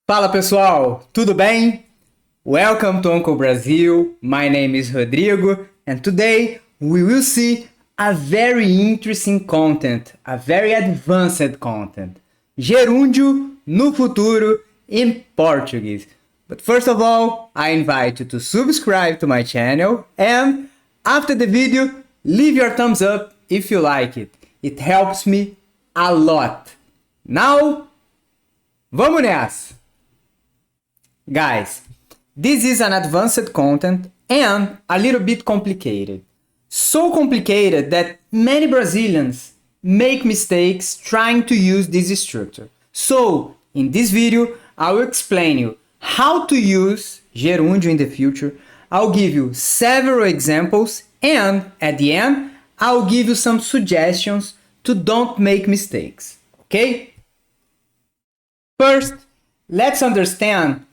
Fala pessoal, tudo bem? Welcome to Uncle Brazil. My name is Rodrigo and today we will see a very interesting content, a very advanced content. Gerúndio no futuro in Portuguese. But first of all, I invite you to subscribe to my channel and after the video, leave your thumbs up if you like it. It helps me a lot. Now, vamos nessa! Guys, this is an advanced content and a little bit complicated. So complicated that many Brazilians make mistakes trying to use this structure. So, in this video, I will explain you how to use gerúndio in the future. I'll give you several examples and at the end, I'll give you some suggestions to don't make mistakes. Okay? First, let's understand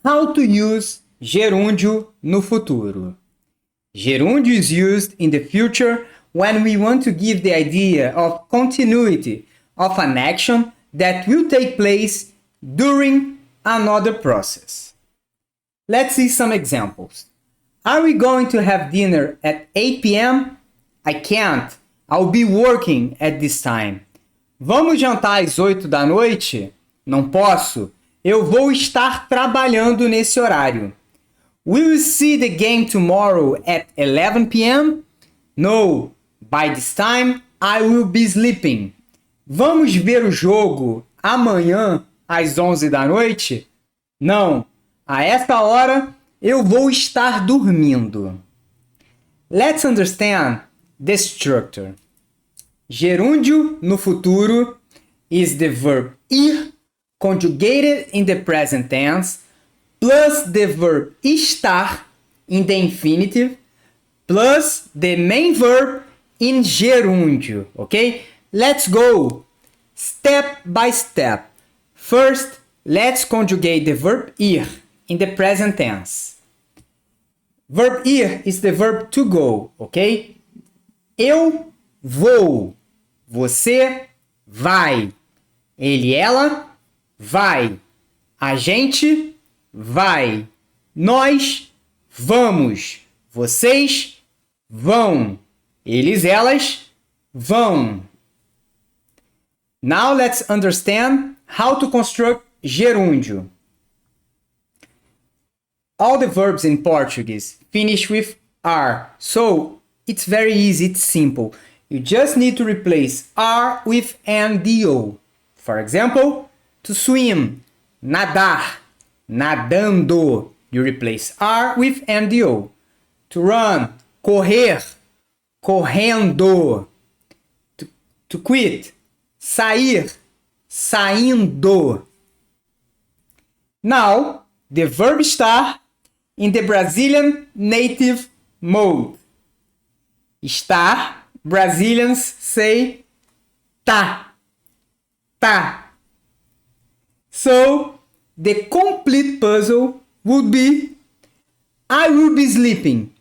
how to use gerúndio no futuro. Gerúndio is used in the future when we want to give the idea of continuity of an action that will take place during another process. Let's see some examples. Are we going to have dinner at 8 p.m.? I can't. I'll be working at this time. Vamos jantar às 8 da noite? Não posso. Eu vou estar trabalhando nesse horário. Will you see the game tomorrow at 11 p.m.? No, by this time I will be sleeping. Vamos ver o jogo amanhã às 11 da noite? Não, a essa hora eu vou estar dormindo. Let's understand the structure. Gerúndio no futuro is the verb ir conjugated in the present tense, plus the verb estar in the infinitive, plus the main verb in gerúndio, okay? Let's go step by step. First, let's conjugate the verb ir in the present tense. Verb ir is the verb to go, okay? Eu vou, você vai, ele, ela vai, a gente vai, nós vamos, vocês vão, eles, elas vão. Now let's understand how to construct gerúndio. All the verbs in Portuguese finish with R, so it's very easy, it's simple. You just need to replace R with NDO. For example, to swim, nadar, nadando. You replace R with NDO. To run, correr, correndo. To quit, sair, saindo. Now, the verb estar in the Brazilian native mode. Estar, Brazilians say tá, tá. So, the complete puzzle would be I will be sleeping.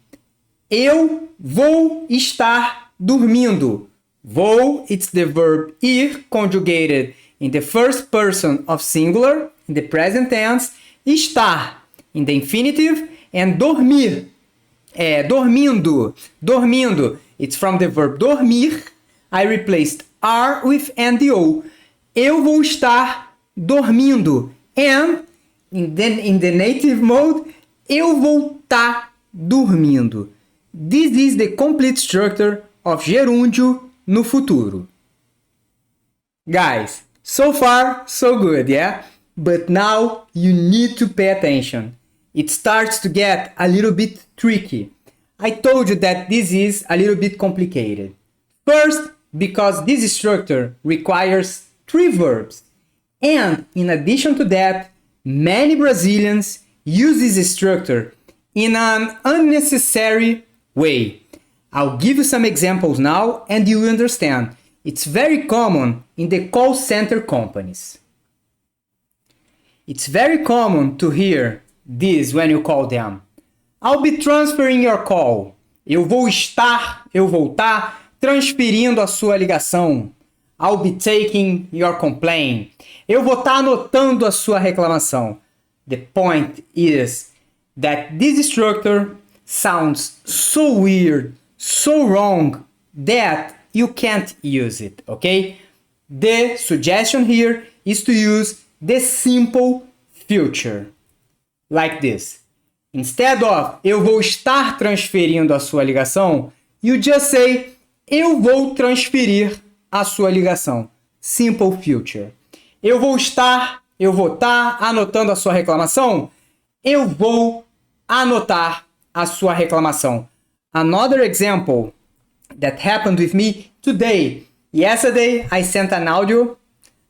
Eu vou estar dormindo. Vou, it's the verb ir conjugated in the first person of singular, in the present tense. Estar, in the infinitive. And dormir, dormindo, dormindo. It's from the verb dormir. I replaced R with NDO. Eu vou estar dormindo. And in the native mode, eu vou estar dormindo. This is the complete structure of gerúndio no futuro. Guys, so far so good, yeah? But now you need to pay attention. It starts to get a little bit tricky. I told you that this is a little bit complicated. First, because this structure requires 3 verbs. And in addition to that, many Brazilians use this structure in an unnecessary way. I'll give you some examples now and you will understand. It's very common in the call center companies. It's very common to hear this when you call them. I'll be transferring your call. Eu vou estar transferindo a sua ligação. I'll be taking your complaint. Eu vou estar anotando a sua reclamação. The point is that this structure sounds so weird, so wrong, that you can't use it, okay? The suggestion here is to use the simple future, like this. Instead of eu vou estar transferindo a sua ligação, you just say eu vou transferir a sua ligação. Simple future. Eu vou estar anotando a sua reclamação. Eu vou anotar a sua reclamação. Another example that happened with me today. Yesterday, I sent an audio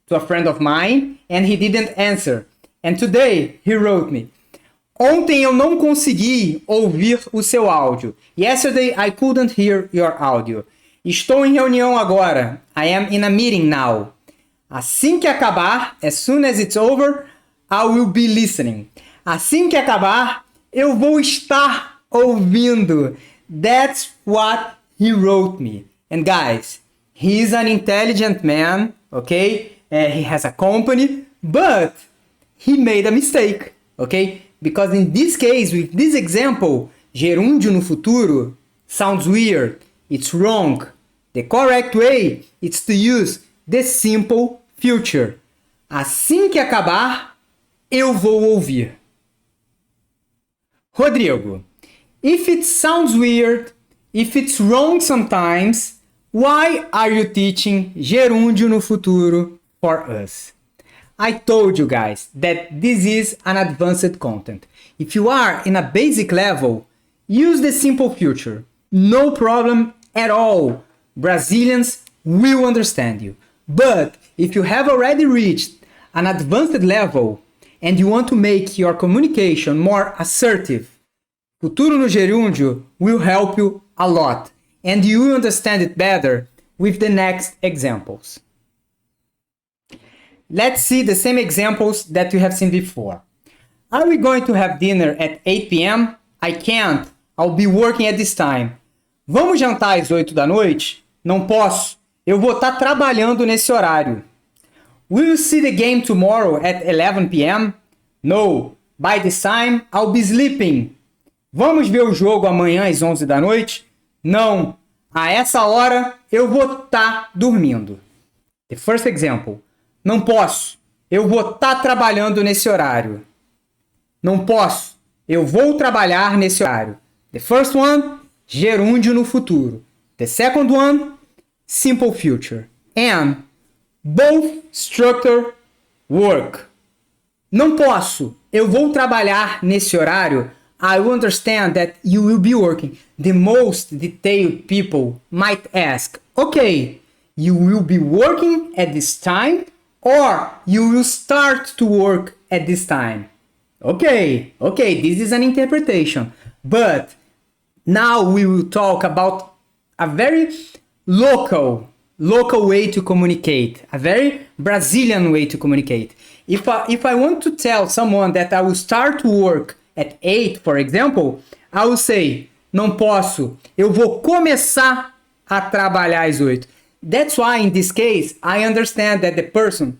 to a friend of mine and he didn't answer. And today, he wrote me. Ontem eu não consegui ouvir o seu áudio. Yesterday, I couldn't hear your audio. Estou em reunião agora. I am in a meeting now. Assim que acabar, as soon as it's over, I will be listening. Assim que acabar, eu vou estar ouvindo. That's what he wrote me. And guys, he is an intelligent man, okay? He has a company, but he made a mistake, okay? Because in this case, with this example, gerúndio no futuro sounds weird. It's wrong. The correct way is to use the simple future. Assim que acabar, eu vou ouvir. Rodrigo, if it sounds weird, if it's wrong sometimes, why are you teaching gerúndio no futuro for us? I told you guys that this is an advanced content. If you are in a basic level, use the simple future. No problem at all. Brazilians will understand you. But if you have already reached an advanced level and you want to make your communication more assertive, Futuro no gerúndio will help you a lot, and you will understand it better with the next examples. Let's see the same examples that you have seen before. Are we going to have dinner at 8 p.m.? I can't. I'll be working at this time. Vamos jantar às 8 da noite? Não posso. Eu vou estar trabalhando nesse horário. Will you see the game tomorrow at 11 p.m.? No. By this time, I'll be sleeping. Vamos ver o jogo amanhã às 11 da noite? Não. A essa hora, eu vou estar dormindo. The first example. Não posso. Eu vou estar trabalhando nesse horário. Não posso. Eu vou trabalhar nesse horário. The first one, gerúndio no futuro. The second one, simple future. And both structure work. Não posso. Eu vou trabalhar nesse horário. I will understand that you will be working. The most detailed people might ask, okay, you will be working at this time or you will start to work at this time. Okay, this is an interpretation. But now we will talk about a very local way to communicate, a very Brazilian way to communicate. If I want to tell someone that I will start to work at 8, for example, I will say, não posso, eu vou começar a trabalhar às 8. That's why in this case, I understand that the person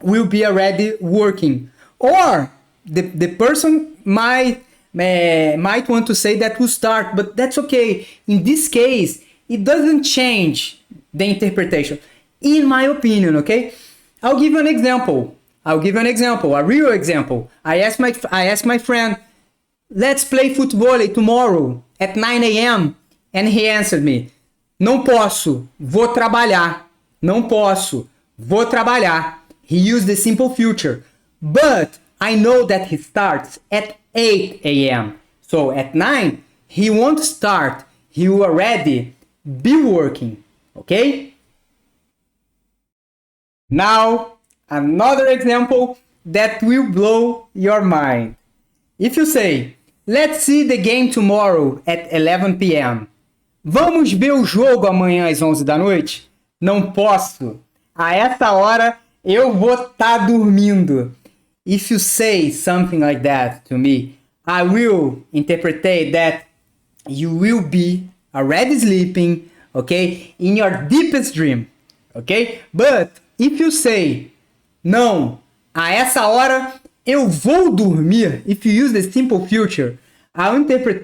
will be already working. Or the person might want to say that will start, but that's okay. In this case, it doesn't change the interpretation, in my opinion, okay? I'll give you an example, a real example. I asked my friend, let's play football tomorrow at 9 a.m. And he answered me, não posso, vou trabalhar. Não posso, vou trabalhar. He used the simple future. But I know that he starts at 8 a.m. So at 9, he won't start. He will already be working. Okay? Now, another example that will blow your mind. If you say, let's see the game tomorrow at 11 p.m. Vamos ver o jogo amanhã às 11 da noite? Não posso. A essa hora eu vou estar dormindo. If you say something like that to me, I will interpret that you will be already sleeping, okay, in your deepest dream, ok? But if you say, não, a essa hora eu vou dormir, if you use the simple future, I'll interpret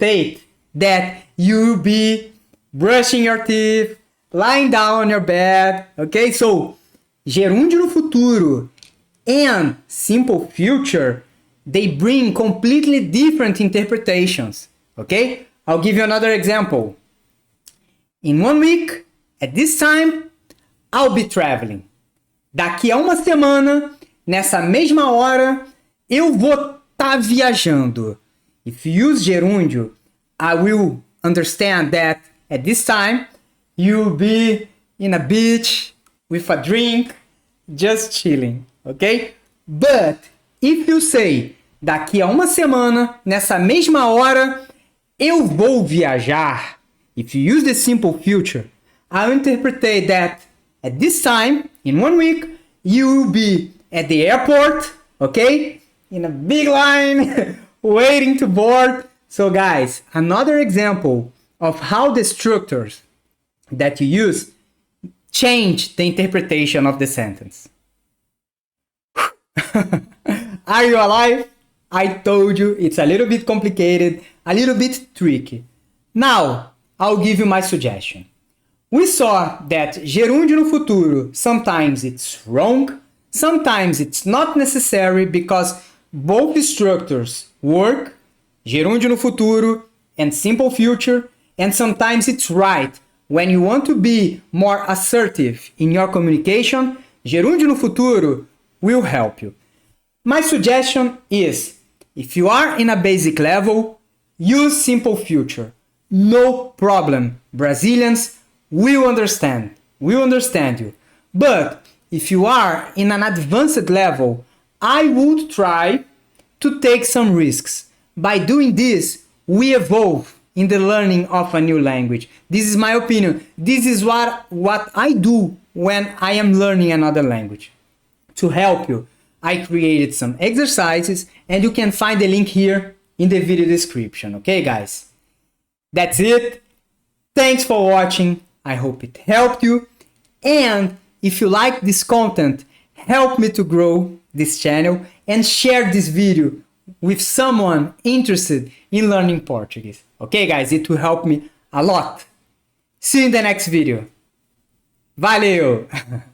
that you will be brushing your teeth, lying down on your bed, ok? So, gerúndio no futuro and simple future, they bring completely different interpretations, okay? I'll give you another example. In 1 week, at this time, I'll be traveling. Daqui a uma semana, nessa mesma hora, eu vou estar viajando. If you use gerúndio, I will understand that at this time, you'll be in a beach with a drink, just chilling, okay? But if you say, daqui a uma semana, nessa mesma hora, eu vou viajar. If you use the simple future, I'll interpret that at this time, in 1 week, you will be at the airport, okay? In a big line, waiting to board. So guys, another example of how the structures that you use change the interpretation of the sentence. Are you alive? I told you it's a little bit complicated, a little bit tricky. Now, I'll give you my suggestion. We saw that gerúndio no futuro, sometimes it's wrong, sometimes it's not necessary because both structures work, gerúndio no futuro and simple future, and sometimes it's right. When you want to be more assertive in your communication, gerúndio no futuro will help you. My suggestion is, if you are in a basic level, use simple future. No problem. Brazilians will understand you. But if you are in an advanced level, I would try to take some risks. By doing this, we evolve in the learning of a new language. This is my opinion. This is what I do when I am learning another language. To help you, I created some exercises and you can find the link here in the video description. Okay, guys? That's it. Thanks for watching. I hope it helped you. And if you like this content, help me to grow this channel and share this video with someone interested in learning Portuguese. Okay, guys? It will help me a lot. See you in the next video. Valeu!